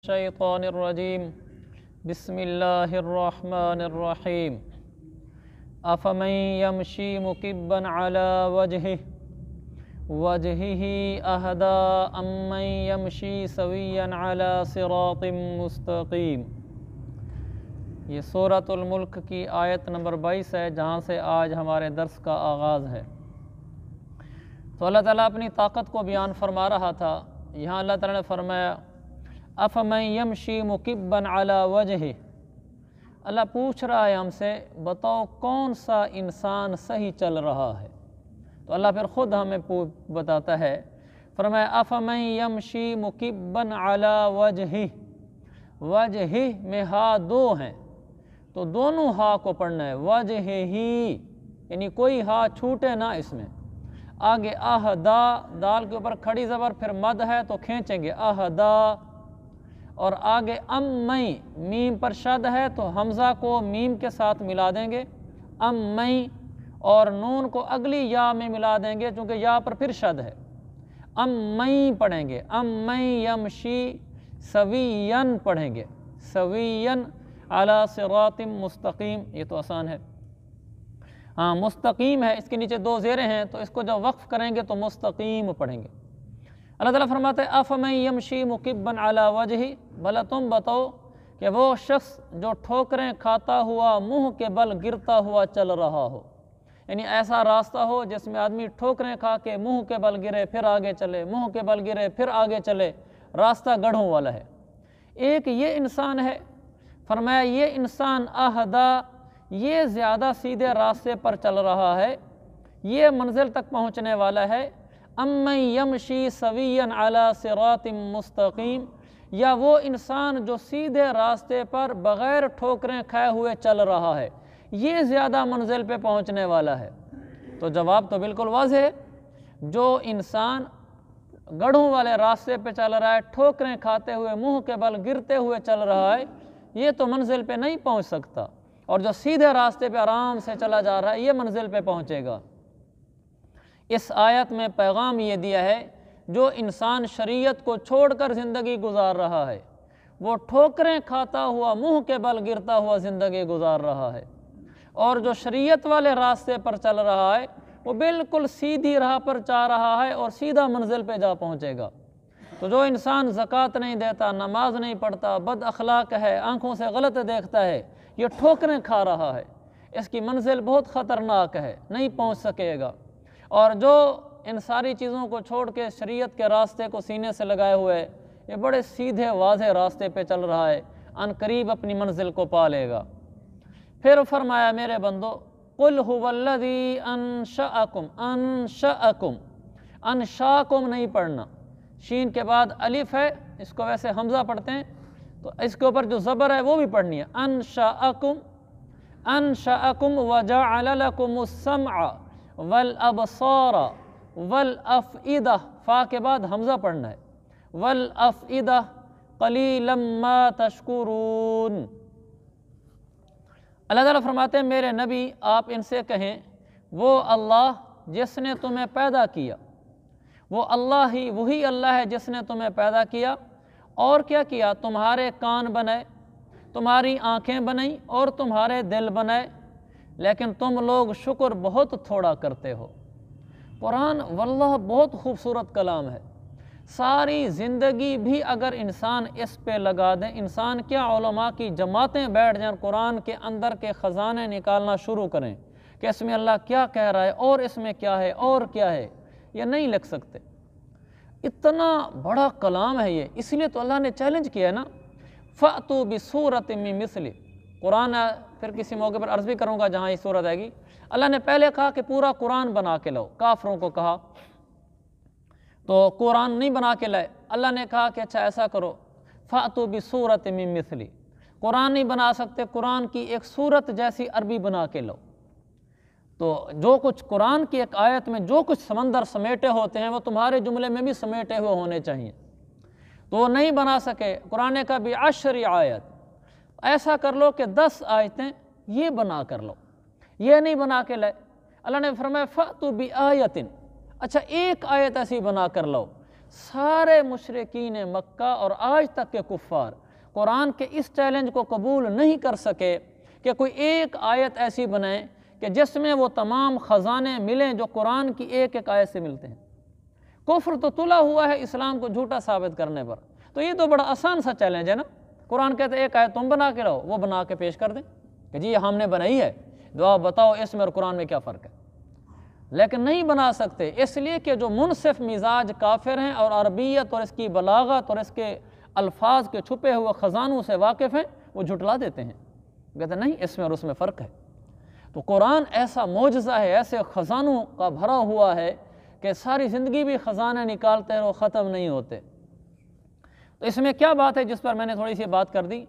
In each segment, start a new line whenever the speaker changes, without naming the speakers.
الشیطان الرجیم بسم اللہ الرحمن الرحیم افمن یمشی مکبا علی وجہہ اہدی امن یمشی سویا علی صراط مستقیم۔ یہ سورۃ الملک کی آیت نمبر 22 ہے، جہاں سے آج ہمارے درس کا آغاز ہے۔ تو اللہ تعالیٰ اپنی طاقت کو بیان فرما رہا تھا۔ یہاں اللہ تعالیٰ نے فرمایا افمن یمشی مکبا علی وجہہ، اللہ پوچھ رہا ہے ہم سے بتاؤ کون سا انسان صحیح چل رہا ہے۔ تو اللہ پھر خود ہمیں بتاتا ہے، فرمایا افمن یمشی مکبا علی وجہہ، وجہہ میں ہا دو ہیں تو دونوں ہا کو پڑھنا ہے، وجہہ ہی، یعنی کوئی ہا چھوٹے نہ اس میں۔ آگے اہدا، دال کے اوپر کھڑی زبر پھر مد ہے تو کھینچیں گے اہدا، اور آگے امّی، میم پر شد ہے تو حمزہ کو میم کے ساتھ ملا دیں گے امّی، اور نون کو اگلی یا میں ملا دیں گے چونکہ یا پر پھر شد ہے، امّی پڑھیں گے، امّی یمشی سویًّا پڑھیں گے، سویًّا علی صراط مستقیم۔ یہ تو آسان ہے، ہاں مستقیم ہے، اس کے نیچے دو زیریں ہیں تو اس کو جب وقف کریں گے تو مستقیم پڑھیں گے۔ اللہ تعالیٰ فرماتا ہے افمن یمشی مکبا علی وجہہ، بھلا تم بتاؤ کہ وہ شخص جو ٹھوکریں کھاتا ہوا منہ کے بل گرتا ہوا چل رہا ہو، یعنی ایسا راستہ ہو جس میں آدمی ٹھوکریں کھا کے منہ کے بل گرے پھر آگے چلے، منہ کے بل گرے پھر آگے چلے، راستہ گڑھوں والا ہے۔ ایک یہ انسان ہے، فرمایا یہ انسان اہدا، یہ زیادہ سیدھے راستے پر چل رہا ہے، یہ منزل تک پہنچنے والا ہے۔ امن یمشی سویًا علی صراط مستقیم، یا وہ انسان جو سیدھے راستے پر بغیر ٹھوکریں کھائے ہوئے چل رہا ہے، یہ زیادہ منزل پہ پہنچنے والا ہے۔ تو جواب تو بالکل واضح ہے، جو انسان گڑھوں والے راستے پہ چل رہا ہے، ٹھوکریں کھاتے ہوئے منہ کے بل گرتے ہوئے چل رہا ہے، یہ تو منزل پہ نہیں پہنچ سکتا، اور جو سیدھے راستے پہ آرام سے چلا جا رہا ہے یہ منزل پہ پہنچے گا۔ اس آیت میں پیغام یہ دیا ہے، جو انسان شریعت کو چھوڑ کر زندگی گزار رہا ہے، وہ ٹھوکریں کھاتا ہوا منہ کے بل گرتا ہوا زندگی گزار رہا ہے، اور جو شریعت والے راستے پر چل رہا ہے وہ بالکل سیدھی راہ پر جا رہا ہے اور سیدھا منزل پہ جا پہنچے گا۔ تو جو انسان زکوٰۃ نہیں دیتا، نماز نہیں پڑھتا، بد اخلاق ہے، آنکھوں سے غلط دیکھتا ہے، یہ ٹھوکریں کھا رہا ہے، اس کی منزل بہت خطرناک ہے، نہیں پہنچ سکے گا۔ اور جو ان ساری چیزوں کو چھوڑ کے شریعت کے راستے کو سینے سے لگائے ہوئے یہ بڑے سیدھے واضح راستے پہ چل رہا ہے، ان قریب اپنی منزل کو پا لے گا۔ پھر فرمایا میرے بندو قل هو الذی انشأکم، انشاکم نہیں پڑھنا، شین کے بعد الف ہے، اس کو ویسے حمزہ پڑھتے ہیں تو اس کے اوپر جو زبر ہے وہ بھی پڑھنی ہے، انشأکم وجعل لکم السمع والابصار والافئدہ، فا کے بعد حمزہ پڑھنا ہے، والافئدہ قلیلا ما تشکرون۔ اللہ تعالیٰ فرماتے ہیں میرے نبی آپ ان سے کہیں وہ اللہ جس نے تمہیں پیدا کیا، وہ اللہ ہی، وہی اللہ ہے جس نے تمہیں پیدا کیا، اور کیا کیا، تمہارے کان بنائے، تمہاری آنکھیں بنائیں اور تمہارے دل بنائے، لیکن تم لوگ شکر بہت تھوڑا کرتے ہو۔ قرآن واللہ بہت خوبصورت کلام ہے، ساری زندگی بھی اگر انسان اس پہ لگا دیں، انسان کیا علماء کی جماعتیں بیٹھ جائیں قرآن کے اندر کے خزانے نکالنا شروع کریں کہ اس میں اللہ کیا کہہ رہا ہے اور اس میں کیا ہے اور کیا ہے، یہ نہیں لکھ سکتے، اتنا بڑا کلام ہے یہ۔ اس لیے تو اللہ نے چیلنج کیا ہے نا، فَأْتُوا بِسُورَةٍ مِّن مِّثْلِهِ۔ قرآن پھر کسی موقع پر عرض بھی کروں گا جہاں یہ صورت آئے گی۔ اللہ نے پہلے کہا کہ پورا قرآن بنا کے لاؤ، کافروں کو کہا تو قرآن نہیں بنا کے لائے، اللہ نے کہا کہ اچھا ایسا کرو فَأْتُوا بِسُورَةٍ مِّن مِّثْلِهِ، قرآن نہیں بنا سکتے، قرآن کی ایک صورت جیسی عربی بنا کے لاؤ۔ تو جو کچھ قرآن کی ایک آیت میں جو کچھ سمندر سمیٹے ہوتے ہیں وہ تمہارے جملے میں بھی سمیٹے ہوئے ہونے چاہیے، تو وہ نہیں بنا سکے۔ قرآن کا ب10 آیت، ایسا کر لو کہ 10 آیتیں یہ بنا کر لو، یہ نہیں بنا کے لائے۔ اللہ نے فرمایا فَأْتُوا بِآیَةٍ، اچھا ایک آیت ایسی بنا کر لو سارے مشرکین مکہ اور آج تک کے کفار قرآن کے اس چیلنج کو قبول نہیں کر سکے کہ کوئی ایک آیت ایسی بنائیں کہ جس میں وہ تمام خزانے ملیں جو قرآن کی ایک ایک آیت سے ملتے ہیں۔ کفر تو تلا ہوا ہے اسلام کو جھوٹا ثابت کرنے پر، تو یہ تو بڑا آسان سا چیلنج ہے نا۔ قرآن کہتے ہیں ایک آیت تم بنا کے لاؤ، وہ بنا کے پیش کر دیں کہ جی یہ ہم نے بنائی ہے، دعا بتاؤ اس میں اور قرآن میں کیا فرق ہے۔ لیکن نہیں بنا سکتے، اس لیے کہ جو منصف مزاج کافر ہیں اور عربیت اور اس کی بلاغت اور اس کے الفاظ کے چھپے ہوئے خزانوں سے واقف ہیں، وہ جھٹلا دیتے ہیں، کہتے ہیں نہیں اس میں اور اس میں فرق ہے۔ تو قرآن ایسا معجزہ ہے، ایسے خزانوں کا بھرا ہوا ہے کہ ساری زندگی بھی خزانے نکالتے ہیں اور ختم نہیں ہوتے۔ تو اس میں کیا بات ہے جس پر میں نے تھوڑی سی بات کر دی؟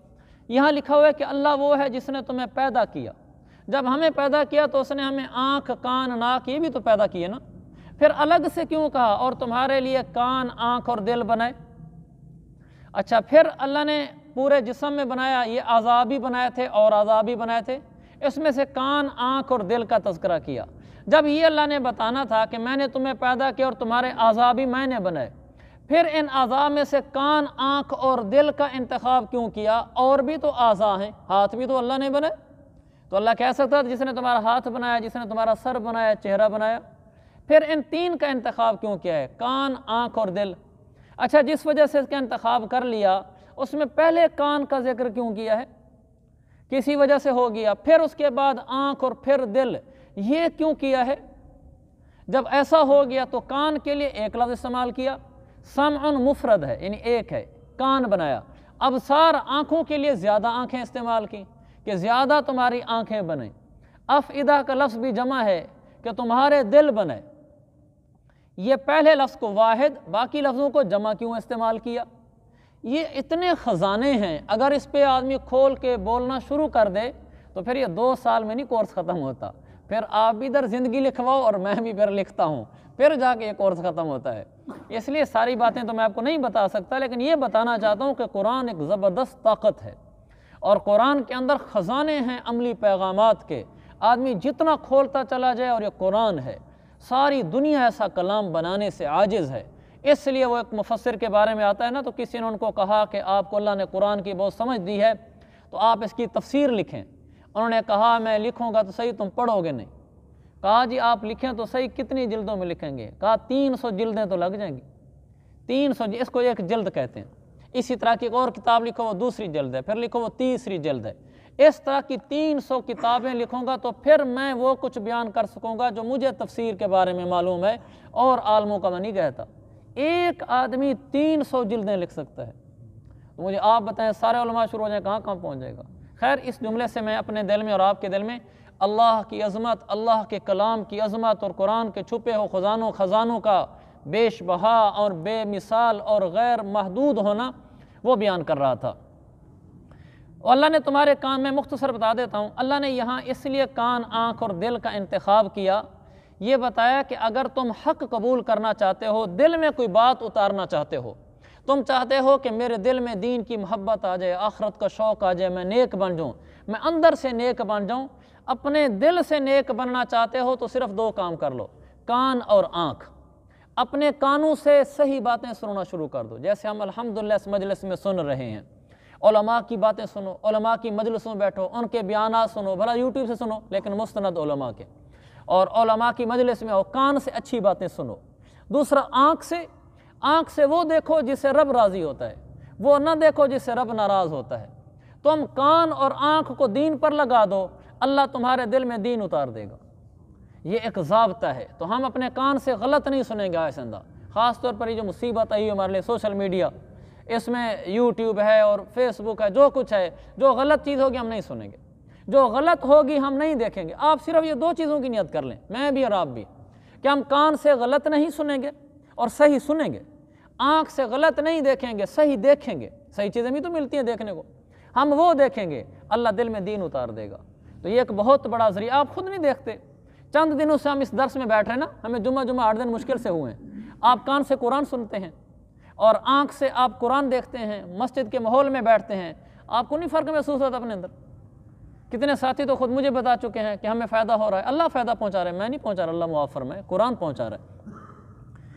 یہاں لکھا ہوا ہے کہ اللہ وہ ہے جس نے تمہیں پیدا کیا۔ جب ہمیں پیدا کیا تو اس نے ہمیں آنکھ، کان، ناک یہ بھی تو پیدا کیے نا، پھر الگ سے کیوں کہا اور تمہارے لیے کان، آنکھ اور دل بنائے؟ اچھا پھر اللہ نے پورے جسم میں بنایا، یہ اعضاء بھی بنائے تھے اور اعضاء بھی بنائے تھے، اس میں سے کان، آنکھ اور دل کا تذکرہ کیا۔ جب یہ اللہ نے بتانا تھا کہ میں نے تمہیں پیدا کیا اور تمہارے اعضاء بھی میں نے بنائے، پھر ان اعضاء میں سے کان، آنکھ اور دل کا انتخاب کیوں کیا؟ اور بھی تو اعضاء ہیں، ہاتھ بھی تو اللہ نے بنائے، تو اللہ کہہ سکتا تھا جس نے تمہارا ہاتھ بنایا، جس نے تمہارا سر بنایا، چہرہ بنایا، پھر ان تین کا انتخاب کیوں کیا ہے؟ کان، آنکھ اور دل۔ اچھا جس وجہ سے اس کا انتخاب کر لیا، اس میں پہلے کان کا ذکر کیوں کیا ہے؟ کسی وجہ سے ہو گیا، پھر اس کے بعد آنکھ اور پھر دل، یہ کیوں کیا ہے؟ جب ایسا ہو گیا تو کان کے لیے ایک لفظ استعمال کیا، سمع مفرد ہے یعنی ایک ہے، کان بنایا۔ ابصار آنکھوں کے لیے زیادہ آنکھیں استعمال کی کہ زیادہ تمہاری آنکھیں بنیں۔ افئدہ کا لفظ بھی جمع ہے کہ تمہارے دل بنے۔ یہ پہلے لفظ کو واحد، باقی لفظوں کو جمع کیوں استعمال کیا؟ یہ اتنے خزانے ہیں، اگر اس پہ آدمی کھول کے بولنا شروع کر دے تو پھر یہ 2 سال میں نہیں کورس ختم ہوتا، پھر آپ بھی ادھر زندگی لکھواؤ اور میں بھی پھر لکھتا ہوں، پھر جا کے یہ کورس ختم ہوتا ہے۔ اس لیے ساری باتیں تو میں آپ کو نہیں بتا سکتا، لیکن یہ بتانا چاہتا ہوں کہ قرآن ایک زبردست طاقت ہے، اور قرآن کے اندر خزانے ہیں عملی پیغامات کے، آدمی جتنا کھولتا چلا جائے، اور یہ قرآن ہے، ساری دنیا ایسا کلام بنانے سے عاجز ہے۔ اس لیے وہ ایک مفسر کے بارے میں آتا ہے نا، تو کسی نے ان کو کہا کہ آپ کو اللہ نے قرآن کی بہت سمجھ دی ہے تو آپ اس کی تفسیر لکھیں۔ انہوں نے کہا میں لکھوں گا تو صحیح، تم پڑھو گے نہیں۔ کہا جی آپ لکھیں تو صحیح، کتنی جلدوں میں لکھیں گے؟ کہا 300 جلدیں تو لگ جائیں گی۔ 300، اس کو ایک جلد کہتے ہیں۔ اسی طرح کی ایک اور کتاب لکھو وہ دوسری جلد ہے، پھر لکھو وہ تیسری جلد ہے۔ اس طرح کی 300 کتابیں لکھوں گا تو پھر میں وہ کچھ بیان کر سکوں گا جو مجھے تفسیر کے بارے میں معلوم ہے، اور عالموں کا میں نہیں کہتا۔ ایک آدمی 300 جلدیں لکھ سکتا ہے، تو مجھے آپ بتائیں سارے علماء شروع ہو جائیں کہاں پہنچ جائے گا؟ خیر، اس جملے سے میں اپنے دل میں اور آپ کے دل میں اللہ کی عظمت، اللہ کے کلام کی عظمت اور قرآن کے چھپے ہو خزانوں کا بیش بہا اور بے مثال اور غیر محدود ہونا وہ بیان کر رہا تھا۔ اور اللہ نے تمہارے کان، میں مختصر بتا دیتا ہوں، اللہ نے یہاں اس لیے کان، آنکھ اور دل کا انتخاب کیا، یہ بتایا کہ اگر تم حق قبول کرنا چاہتے ہو، دل میں کوئی بات اتارنا چاہتے ہو، تم چاہتے ہو کہ میرے دل میں دین کی محبت آ جائے، آخرت کا شوق آ جائے، میں نیک بن جاؤں، میں اندر سے نیک بن جاؤں، اپنے دل سے نیک بننا چاہتے ہو تو صرف 2 کام کر لو، کان اور آنکھ۔ اپنے کانوں سے صحیح باتیں سننا شروع کر دو، جیسے ہم الحمدللہ اس مجلس میں سن رہے ہیں، علماء کی باتیں سنو، علماء کی مجلسوں میں بیٹھو، ان کے بیانات سنو، بھلا یوٹیوب سے سنو لیکن مستند علماء کے، اور علماء کی مجلس میں ہو، کان سے اچھی باتیں سنو۔ دوسرا آنکھ سے وہ دیکھو جس سے رب راضی ہوتا ہے، وہ نہ دیکھو جس سے رب ناراض ہوتا ہے۔ تم کان اور آنکھ کو دین پر لگا دو، اللہ تمہارے دل میں دین اتار دے گا۔ یہ ایک ضابطہ ہے، تو ہم اپنے کان سے غلط نہیں سنیں گے آئندہ، خاص طور پر یہ جو مصیبت آئی ہے ہمارے لیے سوشل میڈیا، اس میں یوٹیوب ہے اور فیس بک ہے، جو کچھ ہے، جو غلط چیز ہوگی ہم نہیں سنیں گے، جو غلط ہوگی ہم نہیں دیکھیں گے۔ آپ صرف یہ 2 چیزوں کی نیت کر لیں، میں بھی اور آپ بھی، کہ ہم کان سے غلط نہیں سنیں گے اور صحیح سنیں گے، آنکھ سے غلط نہیں دیکھیں گے، صحیح دیکھیں گے، صحیح چیزیں بھی تو ملتی ہیں دیکھنے کو، ہم وہ دیکھیں گے، اللہ دل میں دین اتار دے گا۔ تو یہ ایک بہت بڑا ذریعہ، آپ خود نہیں دیکھتے، چند دنوں سے ہم اس درس میں بیٹھ رہے ہیں نا، ہمیں جمعہ 8 دن مشکل سے ہوئے ہیں، آپ کان سے قرآن سنتے ہیں اور آنکھ سے آپ قرآن دیکھتے ہیں، مسجد کے ماحول میں بیٹھتے ہیں، آپ کو نہیں فرق محسوس ہوتا اپنے اندر؟ کتنے ساتھی تو خود مجھے بتا چکے ہیں کہ ہمیں فائدہ ہو رہا ہے، اللہ فائدہ پہنچا رہا ہے، میں نہیں پہنچا رہا، اللہ معاف فرمائے، قرآن پہنچا رہا ہے۔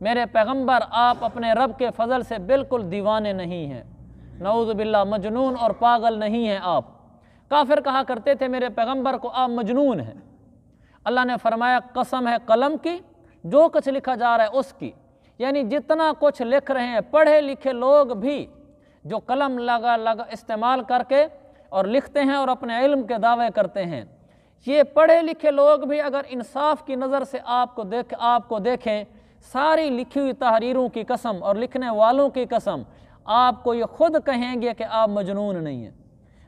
میرے پیغمبر آپ اپنے رب کے فضل سے بالکل دیوانے نہیں ہیں، نعوذ باللہ مجنون اور پاگل نہیں ہیں آپ۔ کافر کہا کرتے تھے میرے پیغمبر کو آپ مجنون ہیں۔ اللہ نے فرمایا قسم ہے قلم کی، جو کچھ لکھا جا رہا ہے اس کی، یعنی جتنا کچھ لکھ رہے ہیں پڑھے لکھے لوگ بھی جو قلم لگا استعمال کر کے اور لکھتے ہیں اور اپنے علم کے دعوے کرتے ہیں، یہ پڑھے لکھے لوگ بھی اگر انصاف کی نظر سے آپ کو دیکھیں، ساری لکھی ہوئی تحریروں کی قسم اور لکھنے والوں کی قسم، آپ کو یہ خود کہیں گے کہ آپ مجنون نہیں ہیں۔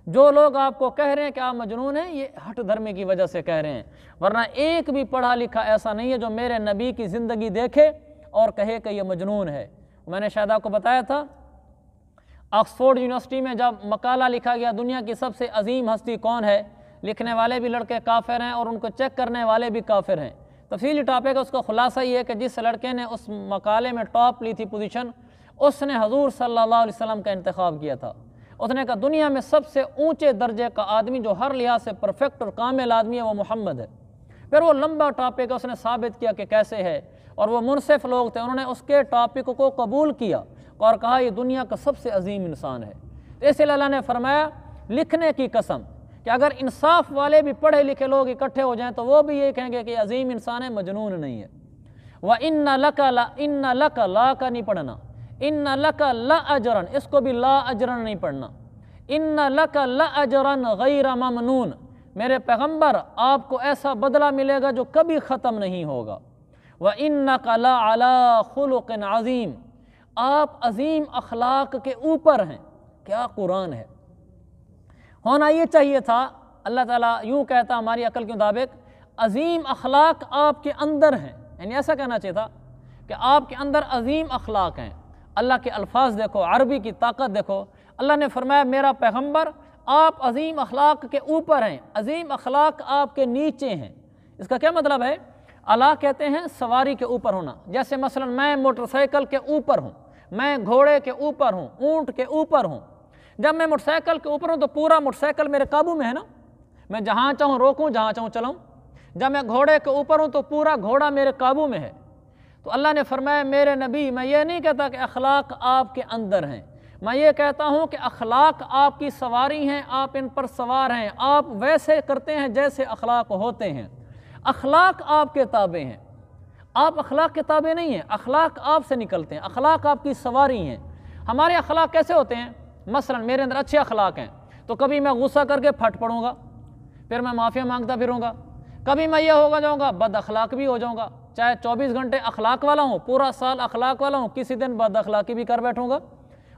جو لوگ آپ کو کہہ رہے ہیں کہ آپ مجنون ہیں، یہ ہٹ دھرمی کی وجہ سے کہہ رہے ہیں، ورنہ ایک بھی پڑھا لکھا ایسا نہیں ہے جو میرے نبی کی زندگی دیکھے اور کہے کہ یہ مجنون ہے۔ میں نے شاید آپ کو بتایا تھا آکسفورڈ یونیورسٹی میں جب مقالہ لکھا گیا دنیا کی سب سے عظیم ہستی کون ہے، لکھنے والے بھی لڑکے کافر ہیں اور ان کو چیک کرنے والے بھی کافر ہیں۔ تفصیلی ٹاپک ہے، اس کا خلاصہ یہ ہے کہ جس لڑکے نے اس مقالے میں ٹاپ لی تھی پوزیشن، اس نے حضور صلی اللہ علیہ وسلم کا انتخاب کیا تھا۔ اس نے کہا دنیا میں سب سے اونچے درجے کا آدمی جو ہر لحاظ سے پرفیکٹ اور کامل آدمی ہے وہ محمد ہے۔ پھر وہ لمبا ٹاپک ہے، اس نے ثابت کیا کہ کیسے ہے، اور وہ منصف لوگ تھے، انہوں نے اس کے ٹاپک کو قبول کیا اور کہا یہ دنیا کا سب سے عظیم انسان ہے۔ تو اس لیے اللہ نے فرمایا لکھنے کی قسم کہ اگر انصاف والے بھی پڑھے لکھے لوگ اکٹھے ہو جائیں تو وہ بھی یہ کہیں گے کہ عظیم انسان ہے، مجنون نہیں ہے۔ وَإِنَّ لَكَ لا کا نہیں پڑھنا، إِنَّ لَكَ لَأَجْرًا، اس کو بھی لا اجرن نہیں پڑھنا، إِنَّ لَكَ لَأَجْرًا غَيْرَ مَمْنُونَ، میرے پیغمبر آپ کو ایسا بدلہ ملے گا جو کبھی ختم نہیں ہوگا۔ وَإِنَّكَ لَعَلَىٰ خُلُقٍ عَظِيمٍ، آپ عظیم اخلاق کے اوپر ہیں۔ کیا قرآن ہے! ہونا یہ چاہیے تھا، اللہ تعالیٰ یوں کہتا ہماری عقل کے مطابق عظیم اخلاق آپ کے اندر ہیں، یعنی ایسا کہنا چاہیے تھا کہ آپ کے اندر عظیم اخلاق ہیں۔ اللہ کے الفاظ دیکھو، عربی کی طاقت دیکھو، اللہ نے فرمایا میرا پیغمبر آپ عظیم اخلاق کے اوپر ہیں، عظیم اخلاق آپ کے نیچے ہیں۔ اس کا کیا مطلب ہے؟ اللہ کہتے ہیں سواری کے اوپر ہونا، جیسے مثلا میں موٹر سائیکل کے اوپر ہوں، میں گھوڑے کے اوپر ہوں، اونٹ کے اوپر ہوں۔ جب میں موٹر سائیکل کے اوپر ہوں تو پورا موٹر سائیکل میرے قابو میں ہے نا، میں جہاں چاہوں روکوں، جہاں چاہوں چلاؤں۔ جب میں گھوڑے کے اوپر ہوں تو پورا گھوڑا میرے قابو میں ہے۔ تو اللہ نے فرمایا میرے نبی، میں یہ نہیں کہتا کہ اخلاق آپ کے اندر ہیں، میں یہ کہتا ہوں کہ اخلاق آپ کی سواری ہیں، آپ ان پر سوار ہیں، آپ ویسے کرتے ہیں جیسے اخلاق ہوتے ہیں۔ اخلاق آپ کے تابع ہیں، آپ اخلاق کے تابع نہیں ہیں، اخلاق آپ سے نکلتے ہیں، اخلاق آپ کی سواری ہیں۔ ہمارے اخلاق کیسے ہوتے ہیں؟ مثلا میرے اندر اچھے اخلاق ہیں تو کبھی میں غصہ کر کے پھٹ پڑوں گا، پھر میں معافی مانگتا پھروں گا، کبھی میں یہ ہو جاؤں گا بد اخلاق بھی ہو جاؤں گا، چاہے 24 گھنٹے اخلاق والا ہوں، پورا سال اخلاق والا ہوں، کسی دن بد اخلاقی بھی کر بیٹھوں گا،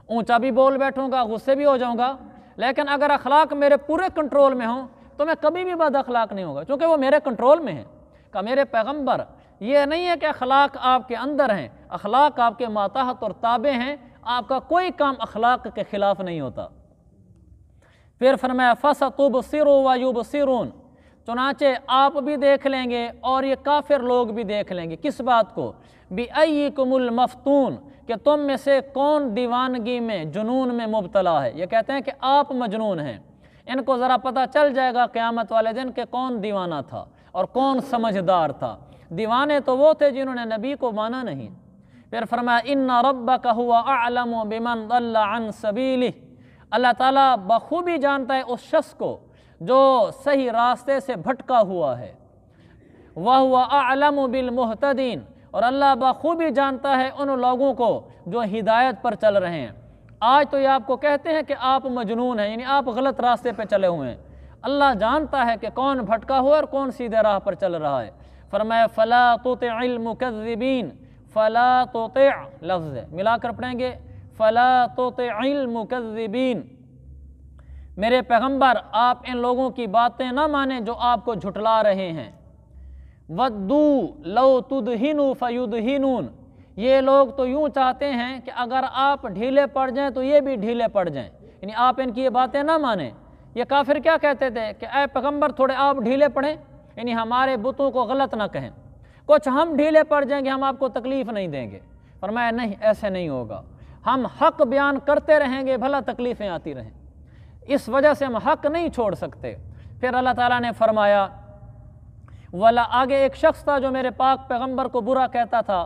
اونچا بھی بول بیٹھوں گا، غصے بھی ہو جاؤں گا۔ لیکن اگر اخلاق میرے پورے کنٹرول میں ہوں تو میں کبھی بھی بد اخلاق نہیں ہوگا، کیونکہ وہ میرے کنٹرول میں ہیں۔ کہ میرے پیغمبر یہ نہیں ہے کہ اخلاق آپ کے اندر ہیں، اخلاق آپ کے ماتحت اور تابع ہیں، آپ کا کوئی کام اخلاق کے خلاف نہیں ہوتا۔ پھر فرمایا فَسَتُبْصِرُ وَيُبْصِرُونَ، چنانچہ آپ بھی دیکھ لیں گے اور یہ کافر لوگ بھی دیکھ لیں گے۔ کس بات کو؟ بِأَيِّكُمُ الْمَفْتُونَ، کہ تم میں سے کون دیوانگی میں، جنون میں مبتلا ہے۔ یہ کہتے ہیں کہ آپ مجنون ہیں، ان کو ذرا پتہ چل جائے گا قیامت والے دن کہ کون دیوانہ تھا اور کون سمجھدار تھا۔ دیوانے تو وہ تھے جنہوں نے نبی کو مانا نہیں۔ پھر فرمایا اِنَّ رَبَّكَ هُوَ أَعْلَمُ بِمَنْ ضَلَّ عَنْ سَبِيلِهِ، اللہ تعالیٰ بخوبی جانتا ہے اس شخص کو جو صحیح راستے سے بھٹکا ہوا ہے۔ وَهُوَ أَعْلَمُ بِالْمُهْتَدِينَ، اور اللہ بخوبی جانتا ہے ان لوگوں کو جو ہدایت پر چل رہے ہیں۔ آج تو یہ آپ کو کہتے ہیں کہ آپ مجنون ہیں، یعنی آپ غلط راستے پہ چلے ہوئے ہیں۔ اللہ جانتا ہے کہ کون بھٹکا ہوا اور کون سیدھے راہ پر چل رہا ہے۔ فرمایا فَلَا تُطِعِ الْمُكَذِّبِينَ، فَلَا تُطِعْ لفظ ہے، ملا کر پڑھیں گے فَلَا تُطِعِ الْمُكَذِّبِينَ، میرے پیغمبر آپ ان لوگوں کی باتیں نہ مانیں جو آپ کو جھٹلا رہے ہیں۔ وَدُّوا لَوْ تُدْهِنُوا فَيُدْهِنُونَ، یہ لوگ تو یوں چاہتے ہیں کہ اگر آپ ڈھیلے پڑ جائیں تو یہ بھی ڈھیلے پڑ جائیں، یعنی آپ ان کی یہ باتیں نہ مانیں۔ یہ کافر کیا کہتے تھے کہ اے پیغمبر تھوڑے آپ ڈھیلے پڑیں، یعنی ہمارے بتوں کو غلط نہ کہیں، کچھ ہم ڈھیلے پڑ جائیں گے، ہم آپ کو تکلیف نہیں دیں گے۔ فرمایا نہیں، ایسے نہیں ہوگا، ہم حق بیان کرتے رہیں گے بھلا تکلیفیں آتی رہیں، اس وجہ سے ہم حق نہیں چھوڑ سکتے۔ پھر اللہ تعالیٰ نے فرمایا ولا، آگے ایک شخص تھا جو میرے پاک پیغمبر کو برا کہتا تھا،